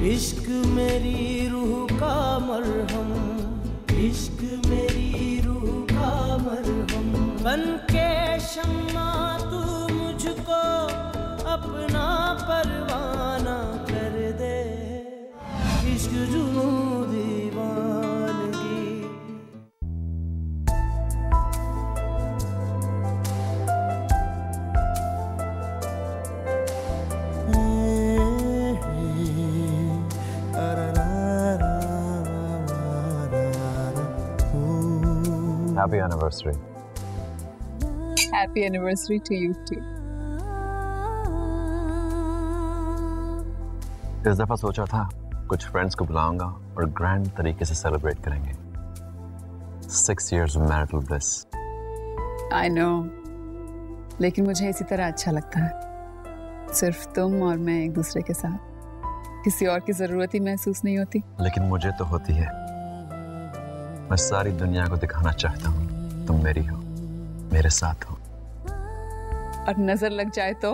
इश्क मेरी रूह का मरहम, इश्क मेरी रूह का मरहम। बन के शम्मा तू मुझको अपना परवाना कर दे, इश्क जुनून दीवानगी। Happy anniversary. Happy anniversary to you too. इस दफा सोचा था कुछ फ्रेंड्स को बुलाऊंगा और ग्रैंड तरीके से सेलिब्रेट करेंगे। 6 years of marital bliss. I know. लेकिन मुझे इसी तरह अच्छा लगता है, सिर्फ तुम और मैं एक दूसरे के साथ। किसी और की जरूरत ही महसूस नहीं होती। लेकिन मुझे तो होती है। मैं सारी दुनिया को दिखाना चाहता हूँ तुम मेरी हो, मेरे साथ हो। और नजर लग जाए तो?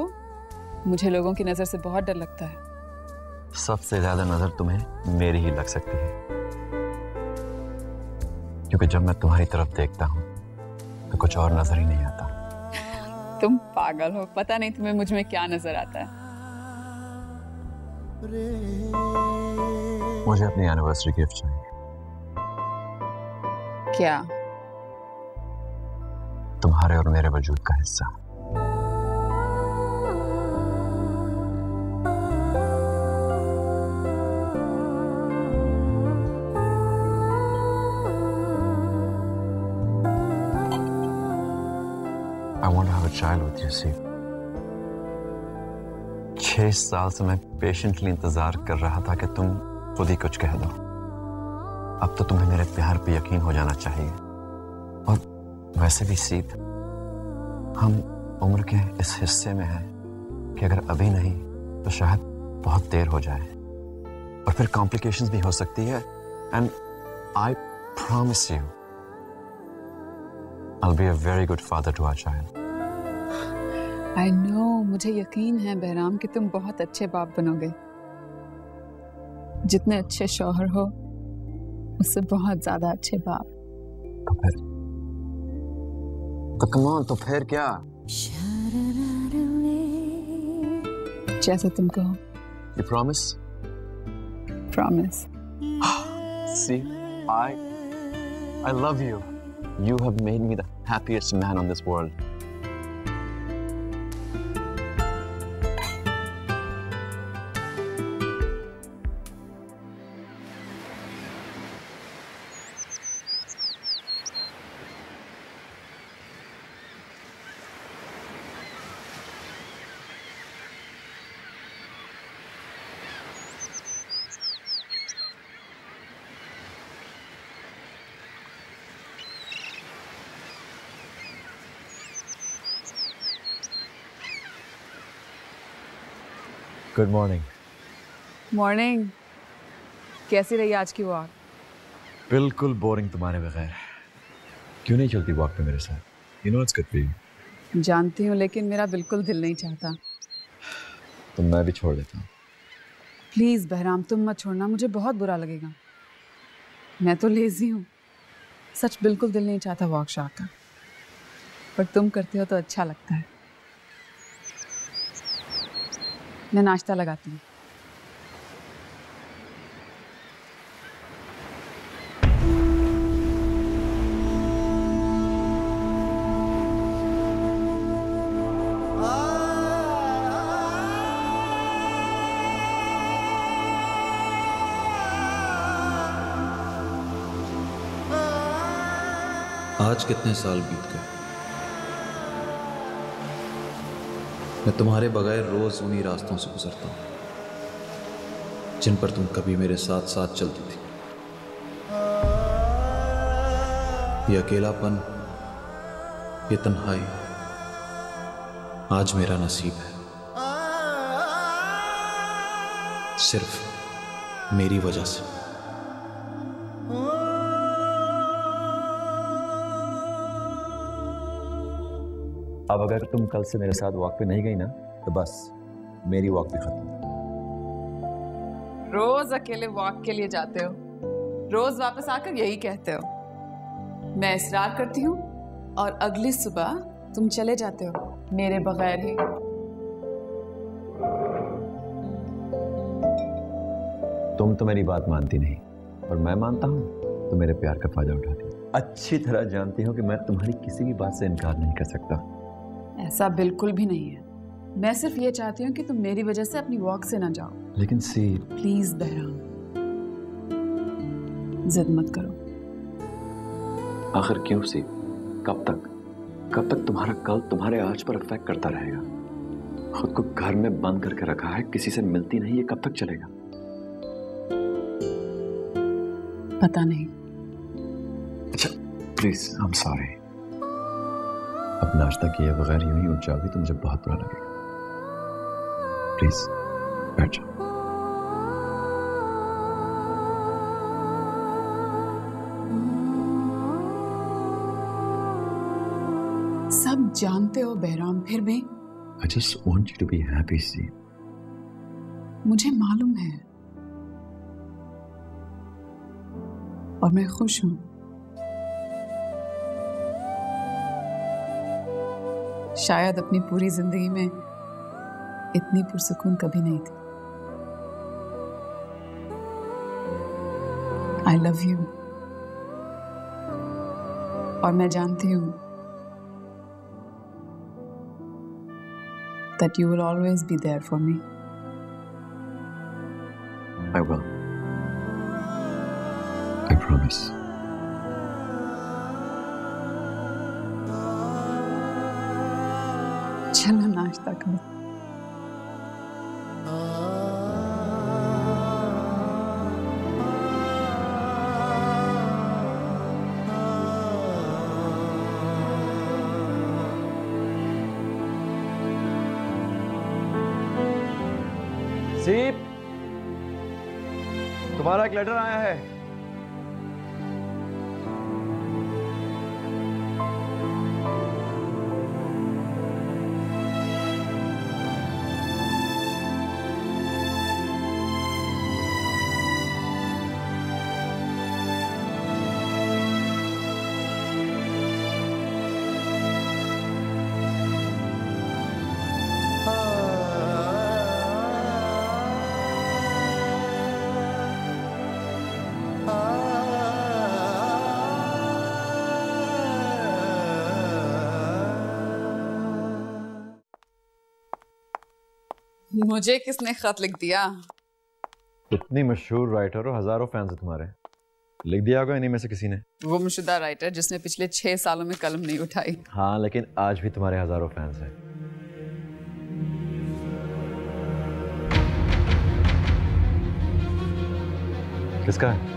मुझे लोगों की नजर से बहुत डर लगता है। सबसे ज्यादा नजर तुम्हें मेरी ही लग सकती है, क्योंकि जब मैं तुम्हारी तरफ देखता हूँ तो कुछ और नजर ही नहीं आता। तुम पागल हो, पता नहीं तुम्हें मुझ में क्या नजर आता है। मुझे अपनी एनिवर्सरी गिफ्ट चाहिए। क्या? तुम्हारे और मेरे वजूद का हिस्सा। I want to have a child with you, see. 6 साल से मैं पेशेंटली इंतजार कर रहा था कि तुम खुद ही कुछ कह दो। अब तो तुम्हें मेरे प्यार पे यकीन हो जाना चाहिए। और वैसे भी सीत, हम उम्र के इस हिस्से में हैं कि अगर अभी नहीं तो शायद बहुत देर हो जाए, और फिर कॉम्प्लिकेशंस भी हो सकती है। And I promise you I'll be a very good father to our child. I know, मुझे यकीन है बहराम कि तुम बहुत अच्छे बाप बनोगे। जितने अच्छे शौहर हो उससे बहुत ज्यादा अच्छे बाप। तो come on, तो फिर क्या? जैसे तुम कहो। You promise? Promise. See, I love you. You have made me the happiest man on this world. Good morning. Morning. कैसी रही आज की वॉक? बिल्कुल बोरिंग तुम्हारे बगैर। क्यों नहीं चलती वॉक पे मेरे साथ? You know it's good for you. जानती हूँ, लेकिन मेरा बिल्कुल दिल नहीं चाहता। तो मैं भी छोड़ देता हूँ। प्लीज बहराम, तुम मत छोड़ना, मुझे बहुत बुरा लगेगा। मैं तो लेजी हूँ, सच बिल्कुल दिल नहीं चाहता वॉक शॉक का, पर तुम करते हो तो अच्छा लगता है। मैं नाश्ता लगाती हूँ। आज कितने साल बीत गए। मैं तुम्हारे बगैर रोज उन्हीं रास्तों से गुजरता हूं जिन पर तुम कभी मेरे साथ साथ चलती थी। ये अकेलापन, ये तन्हाई आज मेरा नसीब है, सिर्फ मेरी वजह से। अब अगर तुम कल से मेरे साथ वॉक पे नहीं गई ना, तो बस मेरी वॉक भी खत्म। रोज अकेले वॉक के लिए जाते हो, रोज वापस आकर यही कहते हो। मैं इसरार करती हूँ और अगली सुबह तुम चले जाते हो मेरे बगैर ही। तुम तो मेरी बात मानती नहीं और मैं मानता हूँ तो मेरे प्यार का फायदा उठाती हो। अच्छी तरह जानती हो कि मैं तुम्हारी किसी भी बात से इनकार नहीं कर सकता। ऐसा बिल्कुल भी नहीं है। मैं सिर्फ ये चाहती हूँ कि तुम मेरी वजह से अपनी वॉक से ना जाओ। लेकिन सी प्लीज बहराम, जिद मत करो। आखिर क्यों सी? कब तक तुम्हारा कल तुम्हारे आज पर अफेक्ट करता रहेगा? खुद को घर में बंद करके रखा है, किसी से मिलती नहीं, ये कब तक चलेगा? पता नहीं। अच्छा प्लीज, आई एम सॉरी। अब नाश्ता किए बगैर यूं ही उठ जाओगी तो मुझे बहुत बुरा लगेगा। प्लीज बैठ जाओ। सब जानते हो बहराम, फिर भी I just want you to be happy, सी। मुझे मालूम है और मैं खुश हूं। शायद अपनी पूरी जिंदगी में इतनी पुरसुकून कभी नहीं थी। आई लव यू और मैं जानती हूं that you will always be there for me. I will. I promise. चलो नाश्ता करो। सीप, तुम्हारा एक लेटर आया है। मुझे किसने खत लिख दिया? इतनी मशहूर राइटर और हजारों फैंस है तुम्हारे, लिख दिया होगा इन्हीं में से किसी ने। गुमशुदा राइटर जिसने पिछले 6 सालों में कलम नहीं उठाई। हाँ, लेकिन आज भी तुम्हारे हजारों फैंस हैं। किसका है?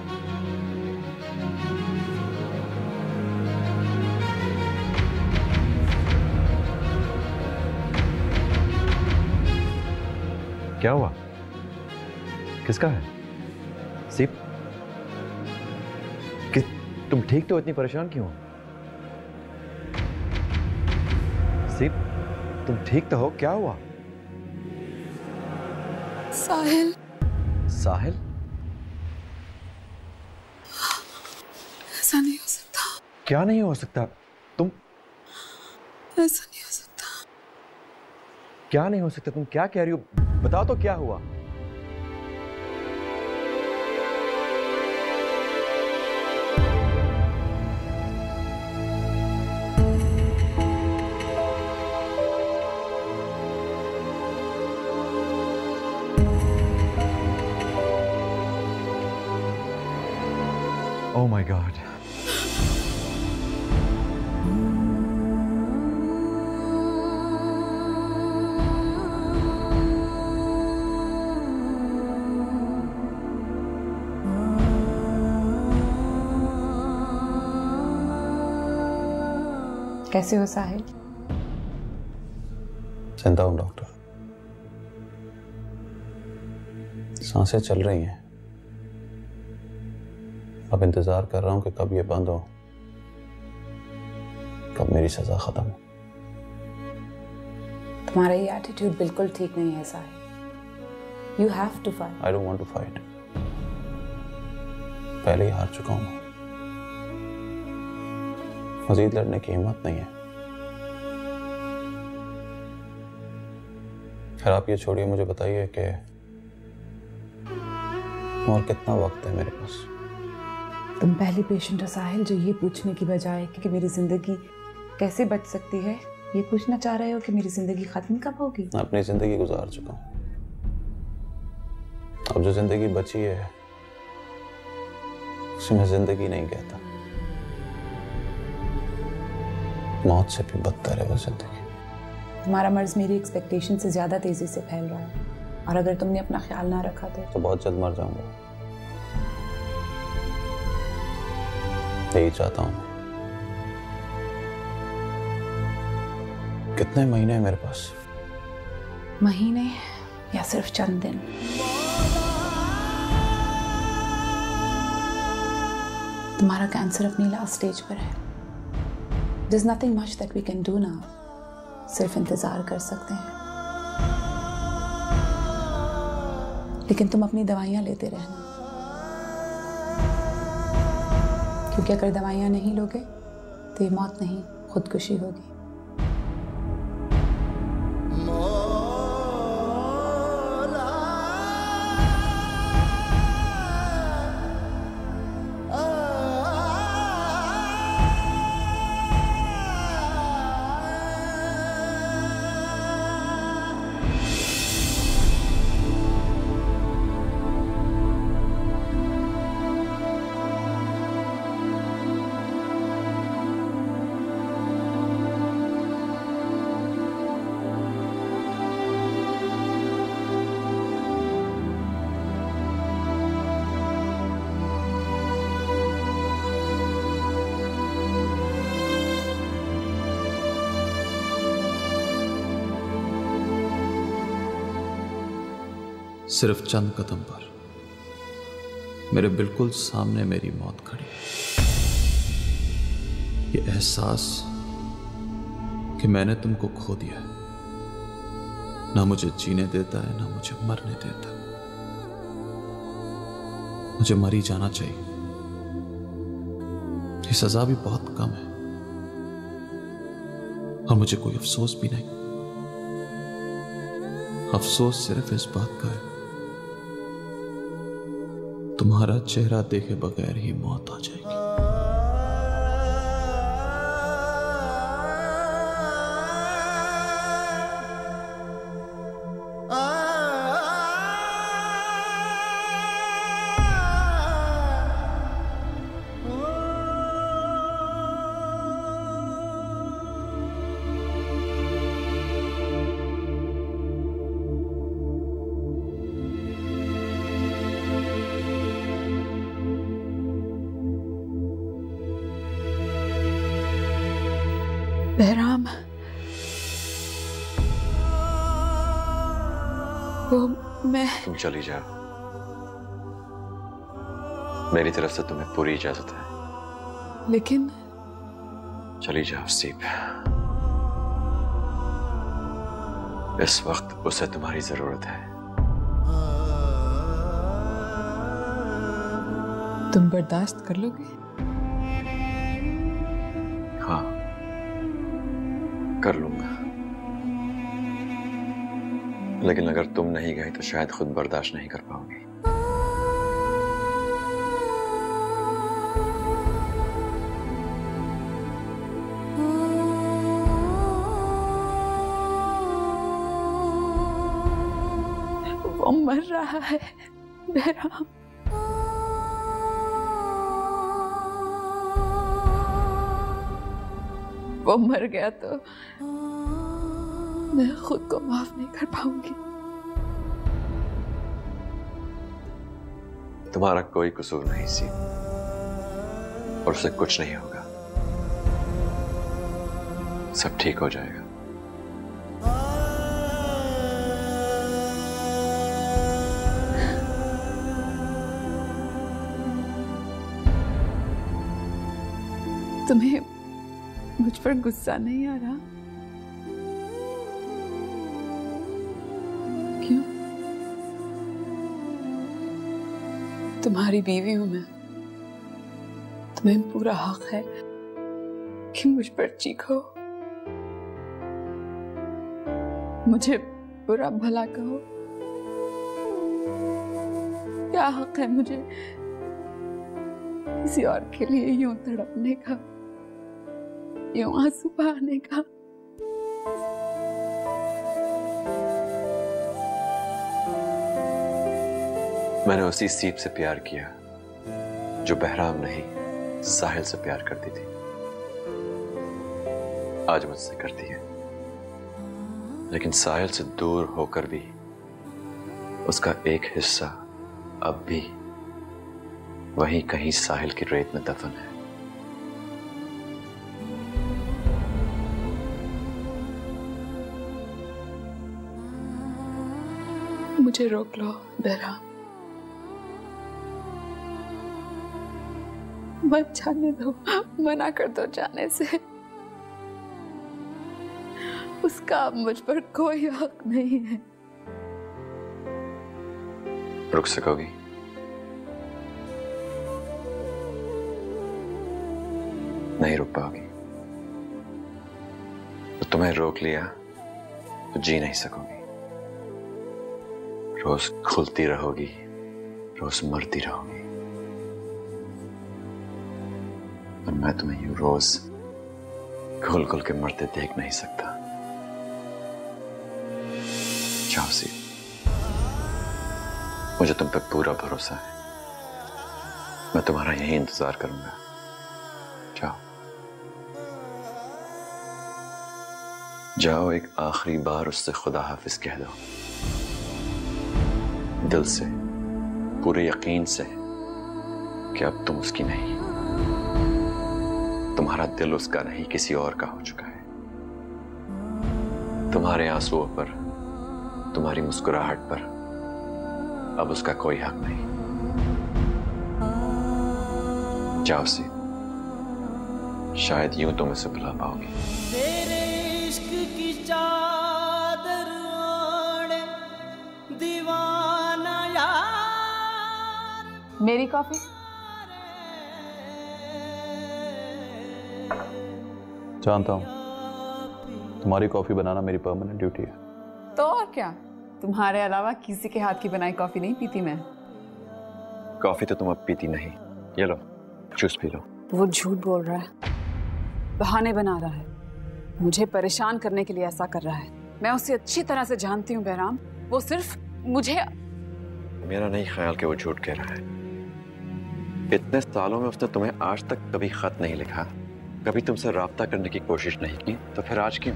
क्या हुआ? किसका है? सिप, तुम ठीक तो? इतनी परेशान क्यों हो? सिप, तुम ठीक तो हो? क्या हुआ? साहिल। साहिल? ऐसा नहीं हो सकता। क्या नहीं हो सकता? तुम ऐसा नहीं हो सकता। क्या नहीं हो सकता? तुम क्या कह रही हो? बताओ तो क्या हुआ? Oh my God. कैसे हो साहिल? जिंदा हूं डॉक्टर, सांसें चल रही हैं। अब इंतजार कर रहा हूं कि कब ये बंद हो, कब मेरी सजा खत्म हो। तुम्हारा ये एटीट्यूड बिल्कुल ठीक नहीं है साहिल। You have to fight. I don't want to fight. पहले ही हार चुका हूं। मजीद लड़ने की हिम्मत नहीं है। फिर आप ये छोड़िए, मुझे बताइए कि और कितना वक्त है मेरे पास? तुम पहली पेशेंट हो साहिल जो ये पूछने की बजाय कि मेरी जिंदगी कैसे बच सकती है, ये पूछना चाह रहे हो कि मेरी जिंदगी खत्म कब होगी? मैं अपनी जिंदगी गुजार चुका हूं। अब जो जिंदगी बची है उसे मैं जिंदगी नहीं कहता। मौत से भी बदतर है वो जिंदगी। तुम्हारा मर्ज मेरी एक्सपेक्टेशन से ज्यादा तेजी से फैल रहा है, और अगर तुमने अपना ख्याल ना रखा तो बहुत जल्द मर जाऊंगा। यही चाहता हूं। कितने महीने हैं मेरे पास? महीने या सिर्फ चंद दिन? तुम्हारा कैंसर अपनी लास्ट स्टेज पर है। There's nothing much that we can do now. सिर्फ इंतजार कर सकते हैं। लेकिन तुम अपनी दवाइयां लेते रहना, क्योंकि अगर दवाइयां नहीं लोगे तो ये मौत नहीं खुदकुशी होगी। सिर्फ चंद कदम पर मेरे बिल्कुल सामने मेरी मौत खड़ी। ये एहसास कि मैंने तुमको खो दिया है, ना मुझे जीने देता है ना मुझे मरने देता। मुझे मर ही जाना चाहिए। ये सजा भी बहुत कम है और मुझे कोई अफसोस भी नहीं। अफसोस सिर्फ इस बात का है तुम्हारा चेहरा देखे बगैर ही मौत आ जाएगी। बहराम, वो मैं... तुम चली जाओ, मेरी तरफ से तुम्हें पूरी इजाजत है। लेकिन चली जाओ सीप, इस वक्त उसे तुम्हारी जरूरत है। तुम बर्दाश्त कर लोगे? हाँ, कर लूंगा, लेकिन अगर तुम नहीं गए तो शायद खुद बर्दाश्त नहीं कर पाओगी। वो मर रहा है बहराम। वो मर गया तो मैं खुद को माफ नहीं कर पाऊंगी। तुम्हारा कोई कसूर नहीं सी, और उससे कुछ नहीं होगा। सब ठीक हो जाएगा। तुम्हें मुझ पर गुस्सा नहीं आ रहा? क्यों? तुम्हारी बीवी हूं मैं, तुम्हें पूरा हक है कि मुझ पर चीखो, मुझे बुरा भला कहो। क्या हक है मुझे किसी और के लिए यूं तड़पने का, यूं आंसू बहाने का? मैंने उसी सीप से प्यार किया जो बहराम नहीं साहिल से प्यार करती थी। आज मुझसे करती है, लेकिन साहिल से दूर होकर भी उसका एक हिस्सा अब भी वहीं कहीं साहिल की रेत में दफन है। मुझे रोक लो बहराम, मत जाने दो, मना कर दो जाने से। उसका अब मुझ पर कोई हक नहीं है। रुक सकोगी? नहीं रुक पाओगी। तो तुम्हें रोक लिया तो जी नहीं सकोगी। रोज खुलती रहोगी, रोज मरती रहोगी, और मैं तुम्हें यूं रोज घुल घुल के मरते देख नहीं सकता। जाओ सी, मुझे तुम पे पूरा भरोसा है। मैं तुम्हारा यही इंतजार करूंगा। जाओ जाओ, एक आखिरी बार उससे खुदा हाफिज कह दो, दिल से, पूरे यकीन से कि अब तुम उसकी नहीं, तुम्हारा दिल उसका नहीं किसी और का हो चुका है। तुम्हारे आंसुओं पर, तुम्हारी मुस्कुराहट पर अब उसका कोई हक नहीं। जाओ सी, शायद यूं तुम उसे भुला पाओगे। तेरे इश्क की चादर ओढ़े दीवाना यार। मेरी कॉफी? जानता हूँ, तुम्हारी कॉफी बनाना मेरी परमानेंट ड्यूटी है। तो और क्या, तुम्हारे अलावा किसी के हाथ की बनाई कॉफी नहीं पीती मैं। कॉफी तो तुम अब पीती नहीं। ये लो, जूस पी लो। वो झूठ बोल रहा है, बहाने बना रहा है, मुझे परेशान करने के लिए ऐसा कर रहा है। मैं उसे अच्छी तरह से जानती हूँ बहराम, वो सिर्फ मुझे। मेरा नहीं ख्याल कि वो झूठ कह रहा है। इतने सालों में उसने तुम्हें आज तक कभी खत नहीं लिखा, कभी तुमसे राब्ता करने की कोशिश नहीं की, तो फिर आज क्यों?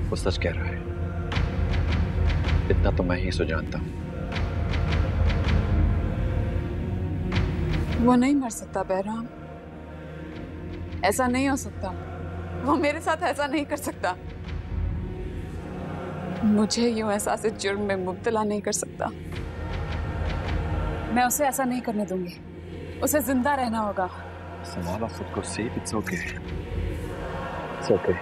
वो सच कह रहा है, इतना तो मैं ही सो जानता हूं। वो नहीं मर सकता बहराम, ऐसा नहीं हो सकता। वो मेरे साथ ऐसा नहीं कर सकता, मुझे यूं एहसास जुर्म में मुब्तला नहीं कर सकता। मैं उसे ऐसा नहीं करने दूंगी, उसे जिंदा रहना होगा। संभाला खुद को, सी, इट्स ओके, इट्स ओके।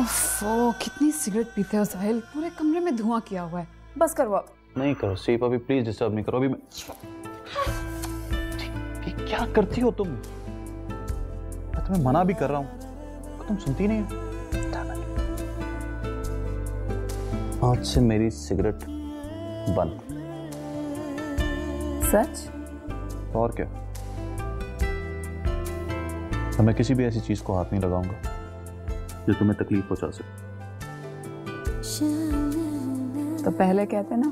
ओफो, कितनी सिगरेट पीते हो साहिल, पूरे कमरे में धुआं किया हुआ है। बस करो अब। नहीं करो सीप, अभी प्लीज डिस्टर्ब नहीं करो। अभी मैं क्या करती हो तुम? मैं तुम्हें मना भी कर रहा हूं, तुम सुनती नहीं हो। आज से मेरी सिगरेट बंद। सच? और क्या, तो मैं किसी भी ऐसी चीज को हाथ नहीं लगाऊंगा जो तुम्हें तकलीफ पहुंचा सके। तो पहले कहते ना,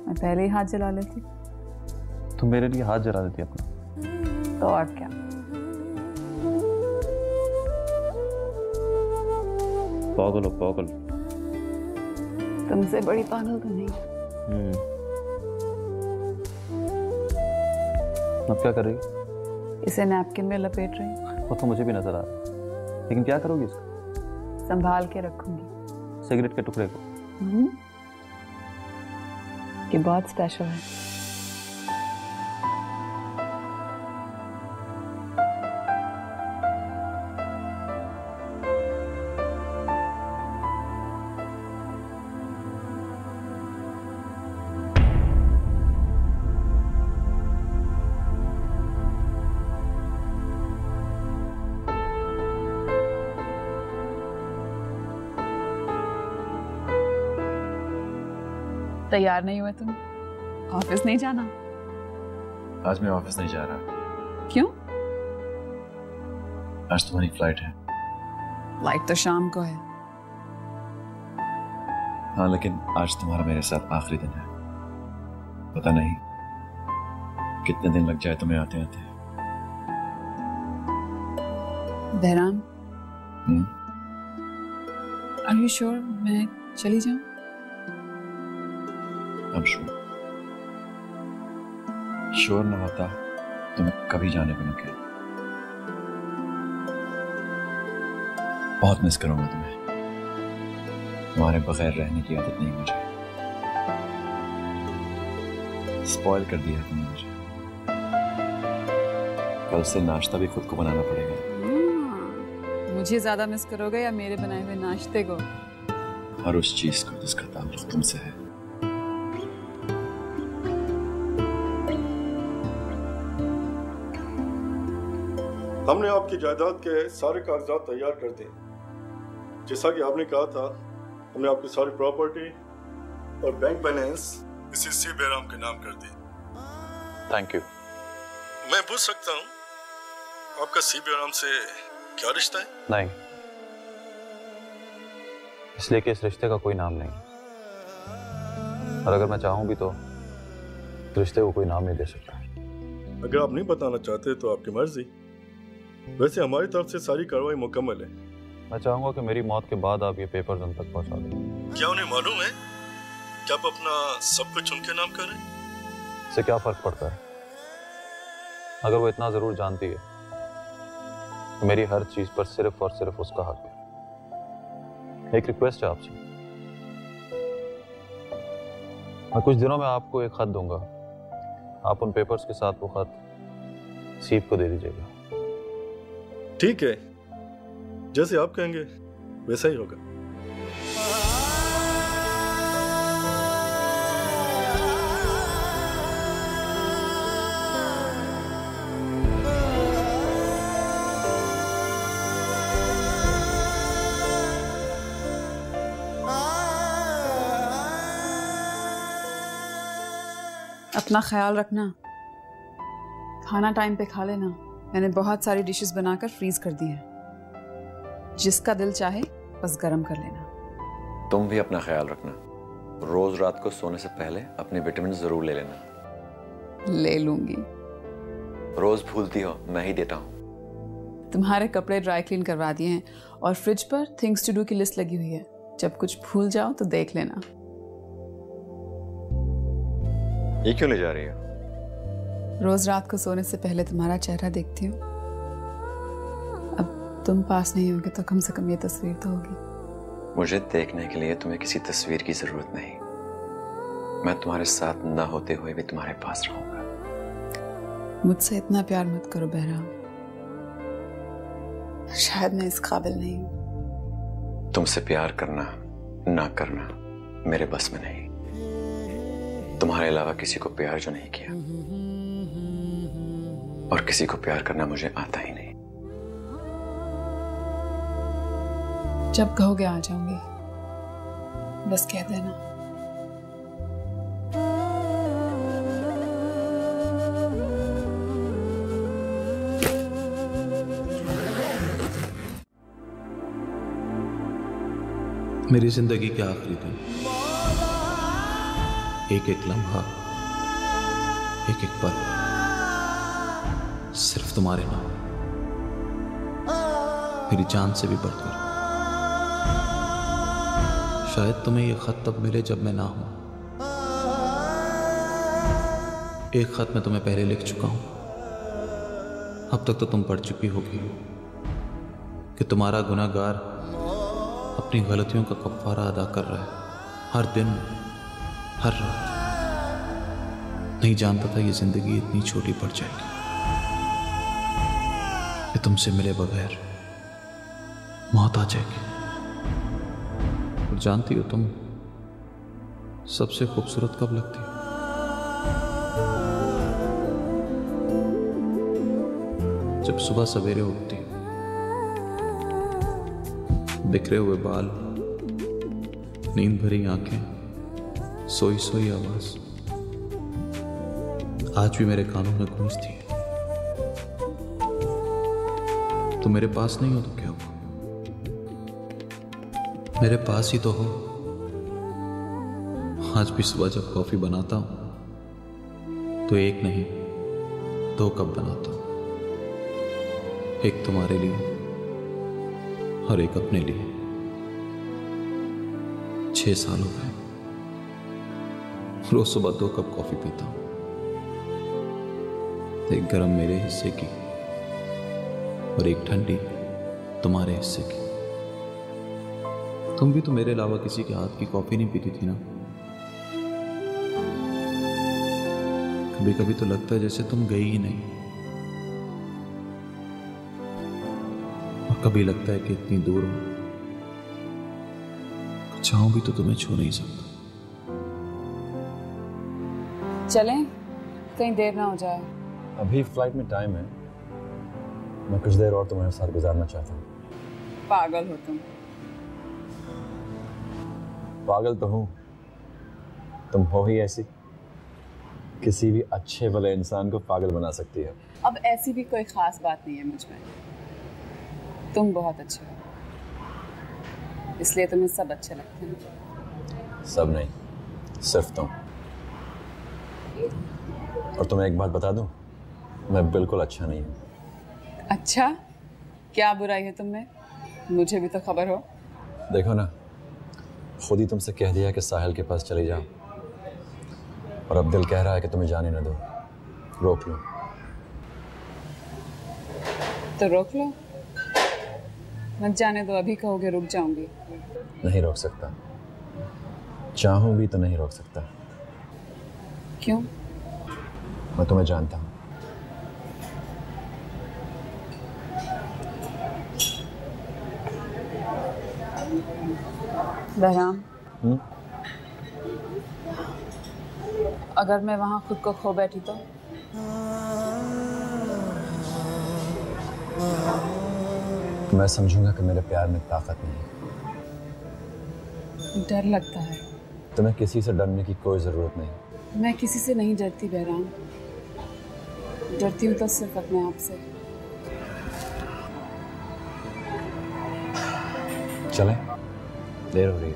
मैं पहले ही हाथ जला लेती। तुम मेरे लिए हाथ जला देती अपना। तो और क्या। पागल हो पागल। तुमसे बड़ी पागल तो नहीं। अब क्या कर रही हो? इसे नैपकिन में लपेट रही। वो तो मुझे भी नजर आ रहा है, लेकिन क्या करोगी इसको? संभाल के रखूंगी। सिगरेट के टुकड़े को? ये बहुत स्पेशल है। तैयार नहीं हुए तुम? ऑफिस नहीं जाना? आज मैं ऑफिस नहीं जा रहा। क्यों? आज तुम्हारी फ्लाइट है। फ्लाइट तो शाम को है। हाँ, लेकिन आज तुम्हारा मेरे साथ आखिरी दिन है। पता नहीं कितने दिन लग जाए तुम्हें आते आते। बहराम, आर यू श्योर मैं चली जाऊं? अब श्योर न होता तो मैं कभी जाने को न कहता। बहुत मिस करूंगा तुम्हें। तुम्हारे बगैर रहने की आदत नहीं मुझे। स्पॉइल कर दिया तुमने मुझे। कल से नाश्ता भी खुद को बनाना पड़ेगा। मुझे ज्यादा मिस करोगे या मेरे बनाए हुए नाश्ते को? और उस चीज को जिसका ताल्लुक तुमसे है। हमने आपकी जायदाद के सारे कागजात तैयार कर दिए। जैसा कि आपने कहा था, हमने आपकी सारी प्रॉपर्टी और बैंक बैलेंस इसी सी बेराम के नाम कर दी। Thank you. मैं पूछ सकता हूँ आपका सी बेराम से क्या रिश्ता है? नहीं, इसलिए कि इस रिश्ते का कोई नाम नहीं, और अगर मैं चाहूं भी तो रिश्ते को कोई नाम नहीं दे सकता। अगर आप नहीं बताना चाहते तो आपकी मर्जी। वैसे हमारी तरफ से सारी कार्रवाई मुकम्मल है। मैं चाहूंगा कि मेरी मौत के बाद आप ये पेपर्स उन तक पहुंचा दें। क्या उन्हें मालूम है कि आप अपना सब कुछ उनके नाम कर रहे हैं? इससे क्या फर्क पड़ता है? अगर वो इतना जरूर जानती है तो मेरी हर चीज पर सिर्फ और सिर्फ उसका हक है। एक रिक्वेस्ट है आपसे, मैं कुछ दिनों में आपको एक खत दूंगा। आप उन पेपर्स के साथ वो खत सीप को दे दीजिएगा। ठीक है, जैसे आप कहेंगे वैसा ही होगा। अपना ख्याल रखना, खाना टाइम पे खा लेना। मैंने बहुत सारी डिशेस बनाकर फ्रीज कर दी हैं। जिसका दिल चाहे बस गरम कर लेना। तुम भी अपना ख्याल रखना। रोज रात को सोने से पहले अपने विटामिन जरूर ले लेना। ले लूंगी। रोज भूलती हो, मैं ही देता हूँ। तुम्हारे कपड़े ड्राई क्लीन करवा दिए हैं और फ्रिज पर थिंग्स टू डू की लिस्ट लगी हुई है। जब कुछ भूल जाओ तो देख लेना। ये क्यों ले जा रही हो? रोज रात को सोने से पहले तुम्हारा चेहरा देखती हूँ। अब तुम पास नहीं होगे तो कम से कम ये तस्वीर तो होगी। मुझे देखने के लिए तुम्हें किसी तस्वीर की जरूरत नहीं। मैं तुम्हारे साथ ना होते हुए भी तुम्हारे पास रहूंगा। मुझसे इतना प्यार मत करो बहराम। शायद मैं इस काबिल नहीं हूँ। तुमसे प्यार करना ना करना मेरे बस में नहीं। तुम्हारे अलावा किसी को प्यार जो नहीं किया, और किसी को प्यार करना मुझे आता ही नहीं। जब कहोगे आ जाऊंगी, बस कह देना। मेरी जिंदगी के आखिरी दिन, एक एक लम्हा, एक एक पल सिर्फ तुम्हारे नाम, मेरी जान से भी बढ़कर। शायद तुम्हें यह खत तब मिले जब मैं ना हूं। एक खत मैं तुम्हें पहले लिख चुका हूं। अब तक तो तुम पढ़ चुकी होगी कि तुम्हारा गुनहगार अपनी गलतियों का कफ़ारा अदा कर रहा है, हर दिन हर रात। नहीं जानता था ये जिंदगी इतनी छोटी पड़ जाएगी कि तुमसे मिले बगैर मौत आ जाएगी। और जानती हो तुम सबसे खूबसूरत कब लगती हो? जब सुबह सवेरे उठती हो, बिखरे हुए बाल, नींद भरी आंखें, सोई सोई आवाज आज भी मेरे कानों में गूंजती है। तुम मेरे पास नहीं हो तो क्या हुआ? मेरे पास ही तो हो। आज भी सुबह जब कॉफी बनाता हूं तो एक नहीं 2 कप बनाता हूं, एक तुम्हारे लिए और एक अपने लिए। 6 साल हो गए, रोज सुबह 2 कप कॉफी पीता हूं, एक गरम मेरे हिस्से की और एक ठंडी तुम्हारे हिस्से की। तुम भी तो मेरे अलावा किसी के हाथ की कॉफी नहीं पीती थी ना? कभी कभी तो लगता है जैसे तुम गई ही नहीं, और कभी लगता है कि इतनी दूर हो, चाहूं भी तो तुम्हें छू नहीं सकता। चलें, कहीं देर ना हो जाए। अभी फ्लाइट में टाइम है, मैं कुछ देर और तुम्हारे साथ गुजारना चाहता हूँ। पागल हो पागल तो हूँ, तुम हो ही ऐसी, किसी भी अच्छे भले इंसान को पागल बना सकती है। अब ऐसी भी कोई खास बात नहीं है मुझ में। तुम बहुत अच्छे हो, इसलिए तुम्हें सब अच्छे लगते हैं। सब नहीं, सिर्फ तुम। और तुम्हें एक बात बता दूं, मैं बिल्कुल अच्छा नहीं हूँ। अच्छा, क्या बुराई है तुम में? मुझे भी तो खबर हो। देखो ना, खुद ही तुमसे कह दिया कि साहिल के पास चली जाओ, और अब दिल कह रहा है कि तुम्हें जाने न दो। रोक लो। तो रोक लो, मत जाने दो। अभी कहोगे रुक जाऊंगी। नहीं रोक सकता, चाहूं भी तो नहीं रोक सकता। क्यों? मैं तुम्हें जानता हूं। बहराम, अगर मैं वहां खुद को खो बैठी तो? मैं समझूंगा कि मेरे प्यार में ताकत नहीं। डर लगता है। तुम्हें किसी से डरने की कोई जरूरत नहीं। मैं किसी से नहीं डरती बहराम, डरती हूँ तो सिर्फ अपने आप से। चले, देर हो रही है।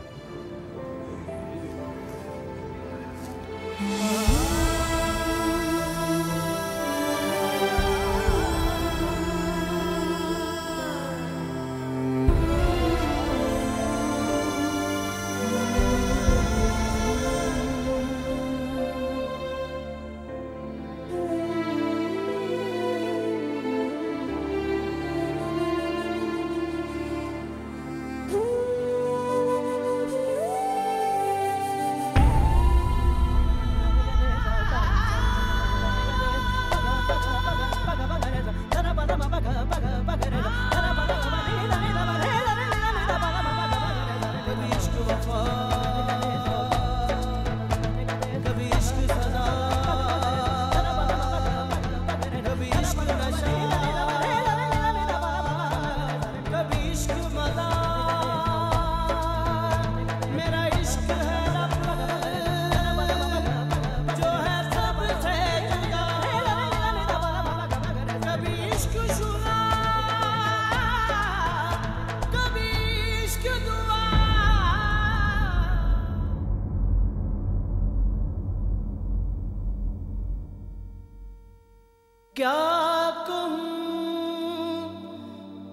क्या कहूँ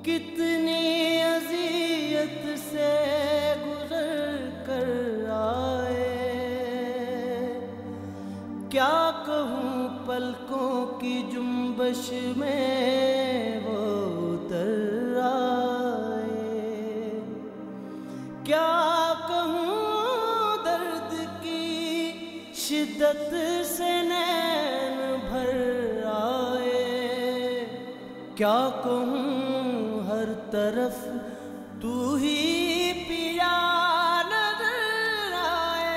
कितनी अज़ियत से गुज़र कर आए, क्या कहूँ पलकों की जुम्बश में वो उतर आए, क्या कहूँ दर्द की शिद्दत से नैन भर आए, क्या कहूँ हर तरफ तू ही पिया नजर आए,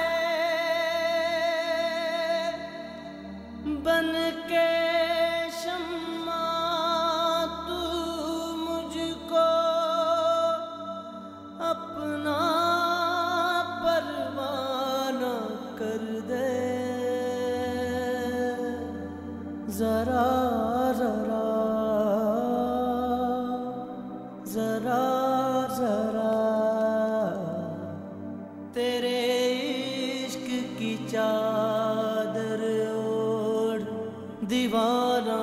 बन के शम्मा तू मुझको अपना परवाना कर दे, जरा जरा जरा जरा तेरे इश्क की चादर ओढ़ दीवाना